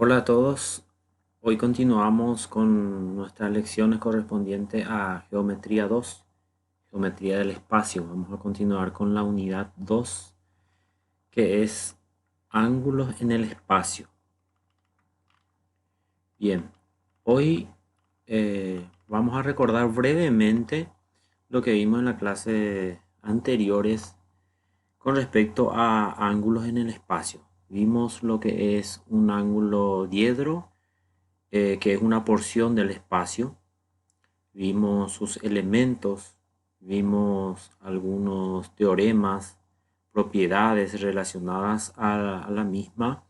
Hola a todos, hoy continuamos con nuestras lecciones correspondientes a Geometría 2, Geometría del Espacio. Vamos a continuar con la unidad 2, que es ángulos en el espacio. Bien, hoy vamos a recordar brevemente lo que vimos en la clase anteriores con respecto a ángulos en el espacio. Vimos lo que es un ángulo diedro, que es una porción del espacio. Vimos sus elementos, vimos algunos teoremas, propiedades relacionadas a la misma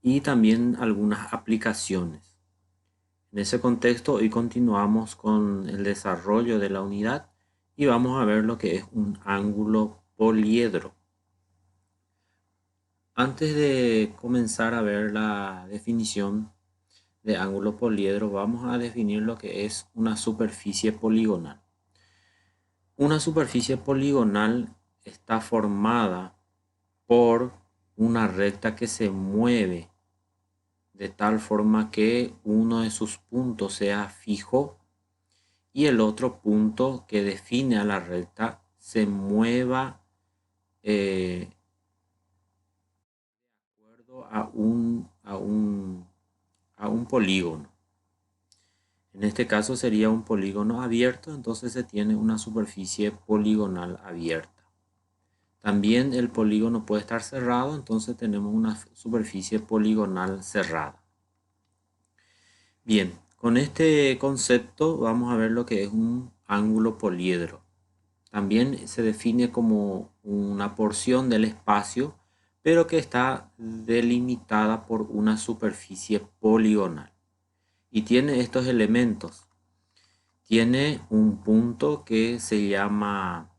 y también algunas aplicaciones. En ese contexto, hoy continuamos con el desarrollo de la unidad y vamos a ver lo que es un ángulo poliedro. Antes de comenzar a ver la definición de ángulo poliedro, vamos a definir lo que es una superficie poligonal. Una superficie poligonal está formada por una recta que se mueve de tal forma que uno de sus puntos sea fijo y el otro punto que define a la recta se mueva de acuerdo a un polígono. En este caso sería un polígono abierto, entonces se tiene una superficie poligonal abierta. También el polígono puede estar cerrado, entonces tenemos una superficie poligonal cerrada. Bien, con este concepto vamos a ver lo que es un ángulo poliedro. También se define como una porción del espacio, pero que está delimitada por una superficie poligonal. Y tiene estos elementos. Tiene un punto que se llama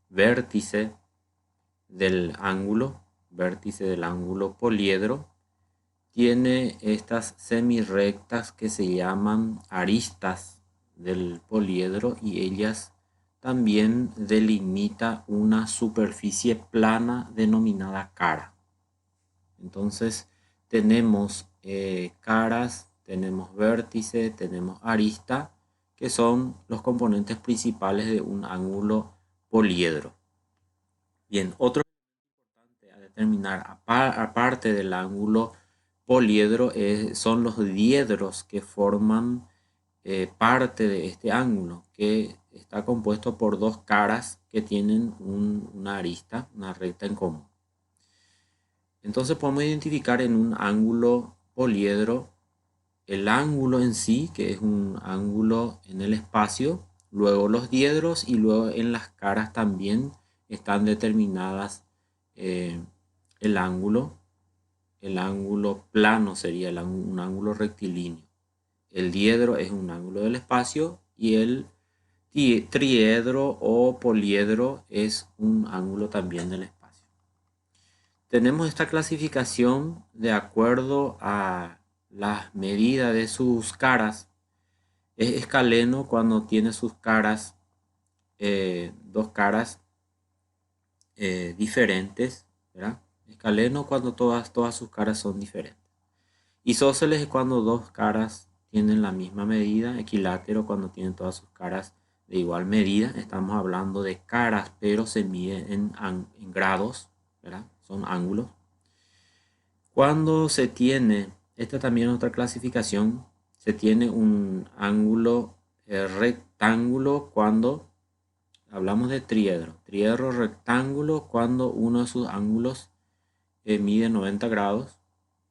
vértice vértice del ángulo poliedro. Tiene estas semirrectas que se llaman aristas del poliedro y ellas también delimita una superficie plana denominada cara. Entonces tenemos caras, tenemos vértice, tenemos arista, que son los componentes principales de un ángulo poliedro. Bien, otro importante a determinar, aparte del ángulo poliedro, son los diedros que forman parte de este ángulo, que está compuesto por dos caras que tienen una arista, una recta en común. Entonces podemos identificar en un ángulo poliedro el ángulo en sí, que es un ángulo en el espacio, luego los diedros y luego en las caras también están determinadas eh, el ángulo. El ángulo plano sería un ángulo rectilíneo. El diedro es un ángulo del espacio y el triedro o poliedro es un ángulo también del espacio. Tenemos esta clasificación de acuerdo a las medidas de sus caras. Es escaleno cuando tiene sus caras, dos caras diferentes, ¿verdad? Escaleno cuando todas sus caras son diferentes. Isósceles es cuando dos caras tienen la misma medida. Equilátero cuando tienen todas sus caras de igual medida. Estamos hablando de caras, pero se miden en grados, ¿verdad? Son ángulos. Cuando se tiene, esta también es otra clasificación, se tiene un ángulo rectángulo cuando hablamos de triedro. Triedro rectángulo cuando uno de sus ángulos mide 90 grados,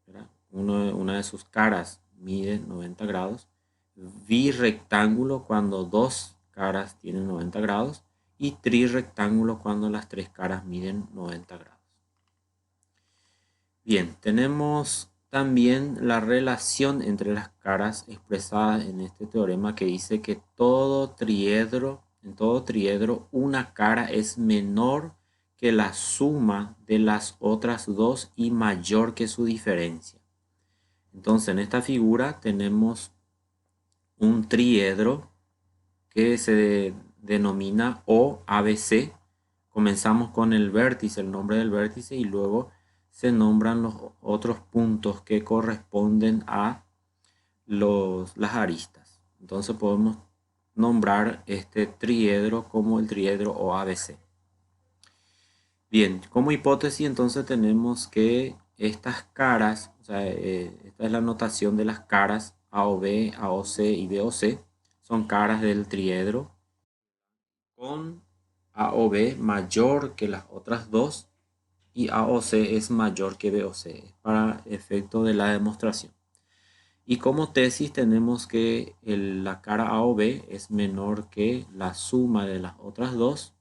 ¿verdad? Una de sus caras mide 90 grados. Birrectángulo cuando dos caras tienen 90 grados. Y trirrectángulo cuando las tres caras miden 90 grados. Bien, tenemos también la relación entre las caras expresada en este teorema que dice que en todo triedro, una cara es menor que la suma de las otras dos y mayor que su diferencia. Entonces, en esta figura tenemos un triedro que se denomina OABC. Comenzamos con el vértice, el nombre del vértice, y luego se nombran los otros puntos que corresponden a las aristas. Entonces podemos nombrar este triedro como el triedro OABC. Bien, como hipótesis entonces tenemos que estas caras, o sea, esta es la notación de las caras AOB, AOC y BOC, son caras del triedro con AOB mayor que las otras dos y AOC es mayor que BOC para efecto de la demostración. Y como tesis tenemos que la cara AOB es menor que la suma de las otras dos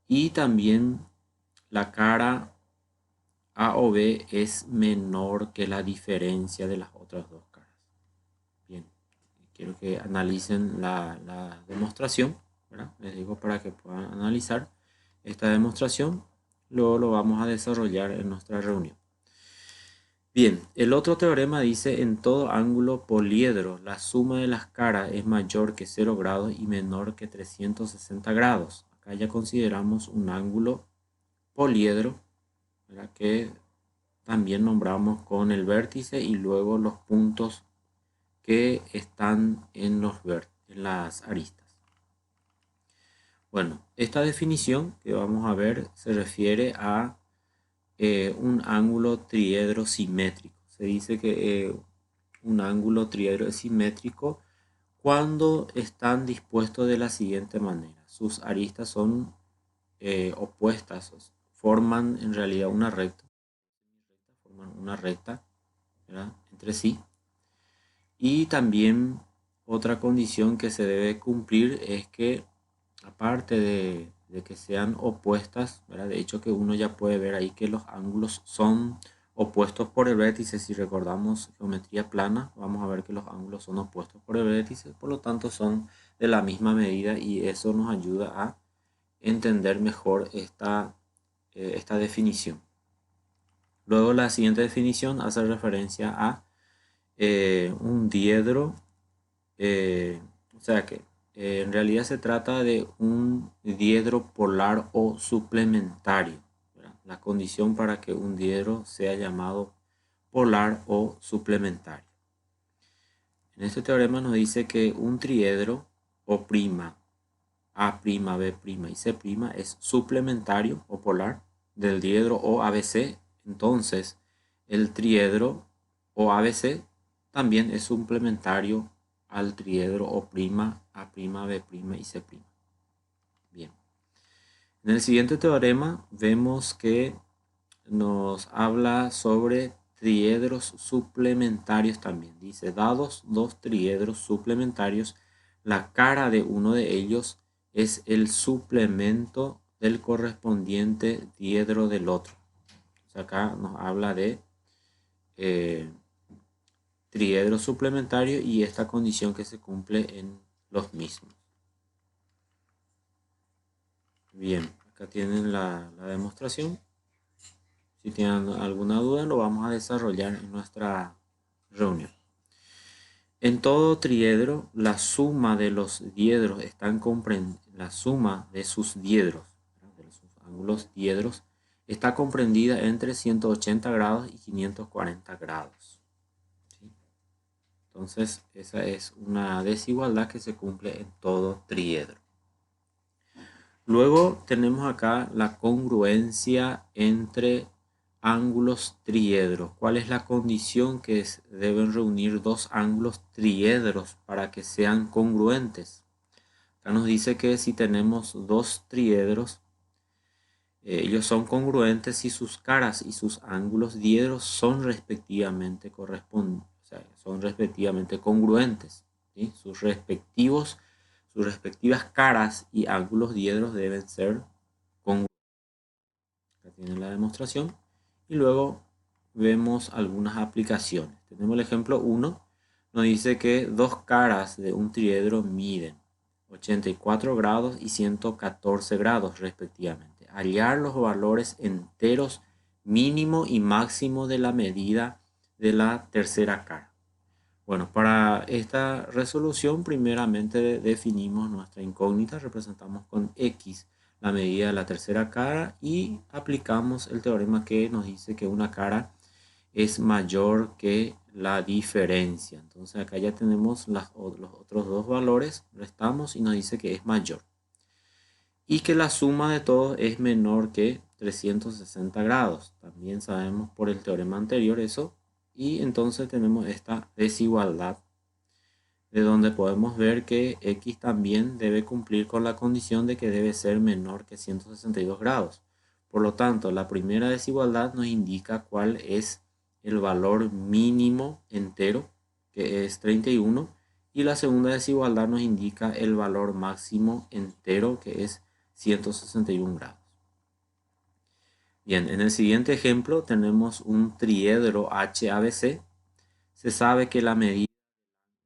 y también la cara AOB es menor que la diferencia de las otras dos caras. Bien, quiero que analicen la demostración, ¿verdad? Les digo para que puedan analizar esta demostración. Luego lo vamos a desarrollar en nuestra reunión. Bien, el otro teorema dice en todo ángulo poliedro la suma de las caras es mayor que 0 grados y menor que 360 grados. Acá ya consideramos un ángulo poliedro, ¿verdad? Que también nombramos con el vértice y luego los puntos que están en las aristas. Bueno, esta definición que vamos a ver se refiere a un ángulo triedro simétrico. Se dice que un ángulo triedro es simétrico cuando están dispuestos de la siguiente manera. Sus aristas son opuestas, forman en realidad una recta, ¿verdad? Entre sí. Y también otra condición que se debe cumplir es que aparte de que sean opuestas, ¿verdad? De hecho que uno ya puede ver ahí que los ángulos son opuestos por el vértice. Si recordamos geometría plana, vamos a ver que los ángulos son opuestos por el vértice, por lo tanto son de la misma medida y eso nos ayuda a entender mejor esta definición. Luego la siguiente definición hace referencia a un diedro, o sea que en realidad se trata de un diedro polar o suplementario, ¿verdad? La condición para que un diedro sea llamado polar o suplementario. En este teorema nos dice que un triedro O', A', B' y C' es suplementario o polar del diedro OABC. Entonces, el triedro OABC también es suplementario al triedro O', A', B' y C'. Bien. En el siguiente teorema vemos que nos habla sobre triedros suplementarios también. Dice, dados dos triedros suplementarios, la cara de uno de ellos es el suplemento del correspondiente diedro del otro. O sea, acá nos habla de triedro suplementario y esta condición que se cumple en los mismos. Bien, acá tienen la demostración. Si tienen alguna duda, lo vamos a desarrollar en nuestra reunión. En todo triedro, la suma de los diedros la suma de sus diedros, de los ángulos diedros, está comprendida entre 180 grados y 540 grados. ¿Sí? Entonces, esa es una desigualdad que se cumple en todo triedro. Luego tenemos acá la congruencia entre ángulos triedros. ¿Cuál es la condición que deben reunir dos ángulos triedros para que sean congruentes? Acá nos dice que si tenemos dos triedros, ellos son congruentes si sus caras y sus ángulos diedros son respectivamente congruentes, ¿sí? Sus respectivas caras y ángulos diedros deben ser congruentes. Acá tienen la demostración. Y luego vemos algunas aplicaciones. Tenemos el ejemplo 1. Nos dice que dos caras de un triedro miden 84 grados y 114 grados respectivamente. Hallar los valores enteros mínimo y máximo de la medida de la tercera cara. Bueno, para esta resolución primeramente definimos nuestra incógnita, representamos con X la medida de la tercera cara y aplicamos el teorema que nos dice que una cara es mayor que la diferencia. Entonces acá ya tenemos los otros dos valores, restamos y nos dice que es mayor. Y que la suma de todos es menor que 360 grados. También sabemos por el teorema anterior eso. Y entonces tenemos esta desigualdad de donde podemos ver que x también debe cumplir con la condición de que debe ser menor que 162 grados. Por lo tanto, la primera desigualdad nos indica cuál es el valor mínimo entero, que es 31, y la segunda desigualdad nos indica el valor máximo entero, que es 161 grados. Bien, en el siguiente ejemplo tenemos un triedro HABC. Se sabe que la medida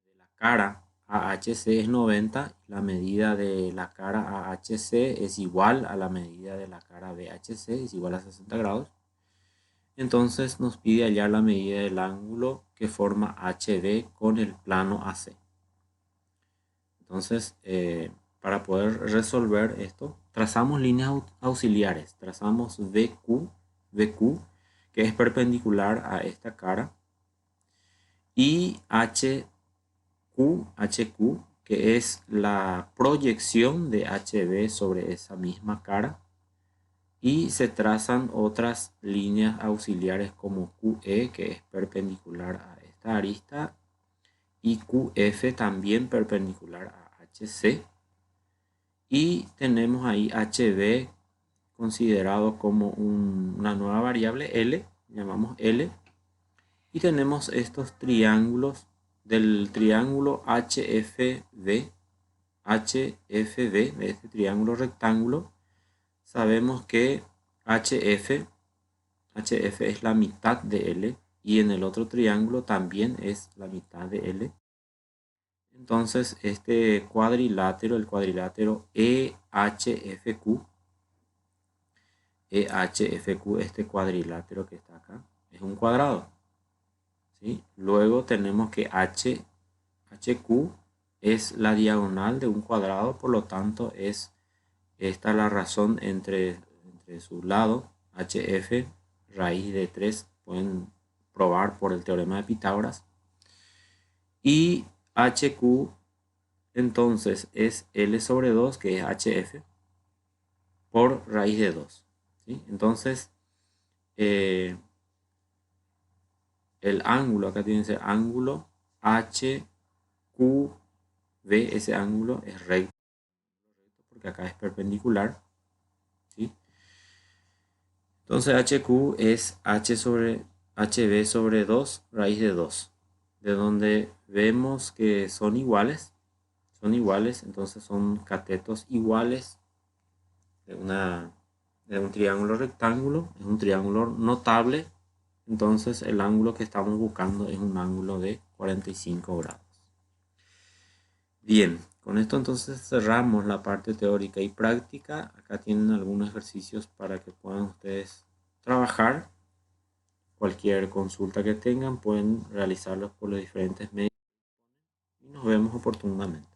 de la cara AHC es 90, la medida de la cara AHC es igual a la medida de la cara BHC, es igual a 60 grados. Entonces nos pide hallar la medida del ángulo que forma HB con el plano AC. Entonces, para poder resolver esto, trazamos líneas auxiliares. Trazamos VQ, que es perpendicular a esta cara, y HQ, que es la proyección de HB sobre esa misma cara. Y se trazan otras líneas auxiliares como QE, que es perpendicular a esta arista, y QF también perpendicular a HC. Y tenemos ahí HB considerado como una nueva variable L, llamamos L. Y tenemos estos triángulos del triángulo HFB, de este triángulo rectángulo. Sabemos que HF es la mitad de L y en el otro triángulo también es la mitad de L. Entonces este cuadrilátero, el cuadrilátero EHFQ, este cuadrilátero que está acá, es un cuadrado, ¿sí? Luego tenemos que HQ es la diagonal de un cuadrado, por lo tanto es esta la razón entre su lado, HF, raíz de 3, pueden probar por el teorema de Pitágoras. Y HQ entonces es L sobre 2, que es HF, por raíz de 2. ¿Sí? Entonces, el ángulo, acá tiene que ser ángulo HQB, ese ángulo es recto, porque acá es perpendicular. ¿Sí? Entonces HQ es HB sobre 2 raíz de 2, de donde vemos que son iguales, entonces son catetos iguales de un triángulo rectángulo, es un triángulo notable, entonces el ángulo que estamos buscando es un ángulo de 45 grados. Bien, con esto entonces cerramos la parte teórica y práctica. Acá tienen algunos ejercicios para que puedan ustedes trabajar. Cualquier consulta que tengan pueden realizarlos por los diferentes medios y nos vemos oportunamente.